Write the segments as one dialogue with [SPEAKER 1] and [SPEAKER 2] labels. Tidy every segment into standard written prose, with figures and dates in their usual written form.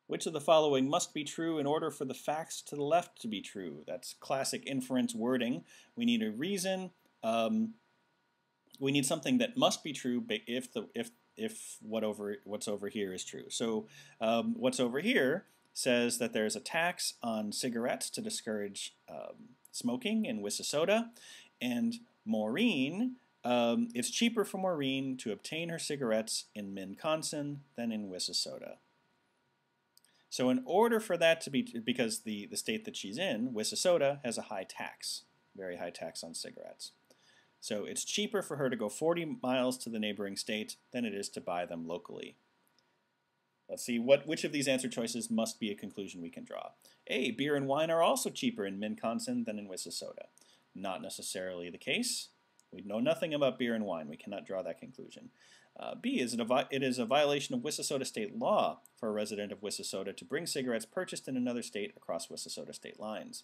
[SPEAKER 1] Which of the following must be true in order for the facts to the left to be true? That's classic inference wording. We need a reason. We need something that must be true if what's over here is true. So what's over here says that there's a tax on cigarettes to discourage smoking in Wississauga, and Maureen, it's cheaper for Maureen to obtain her cigarettes in Minconsin than in Wississauga. So in order for that to be, because the state that she's in, Wississauga, has a high tax, very high tax on cigarettes. So it's cheaper for her to go 40 miles to the neighboring state than it is to buy them locally. Let's see which of these answer choices must be a conclusion we can draw. A, beer and wine are also cheaper in Minconsin than in Wississauga. Not necessarily the case. We know nothing about beer and wine. We cannot draw that conclusion. B, it is a violation of Wississauga state law for a resident of Wississauga to bring cigarettes purchased in another state across Wississauga state lines.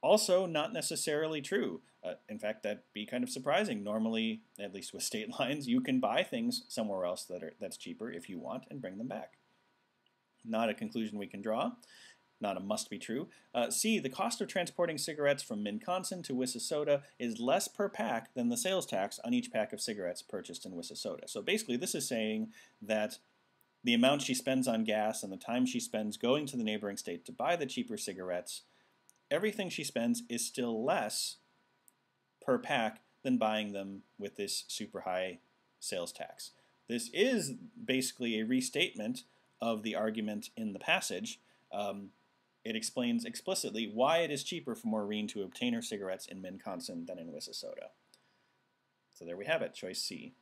[SPEAKER 1] Also, not necessarily true. In fact, that'd be kind of surprising. Normally, at least with state lines, you can buy things somewhere else that's cheaper if you want and bring them back. Not a conclusion we can draw. Not a must be true. C, the cost of transporting cigarettes from Minconsin to Wississauga is less per pack than the sales tax on each pack of cigarettes purchased in Wississauga. So basically this is saying that the amount she spends on gas and the time she spends going to the neighboring state to buy the cheaper cigarettes, everything she spends is still less per pack than buying them with this super high sales tax. This is basically a restatement of the argument in the passage. It explains explicitly why it is cheaper for Maureen to obtain her cigarettes in Minconsin than in Wississauga. So there we have it, choice C.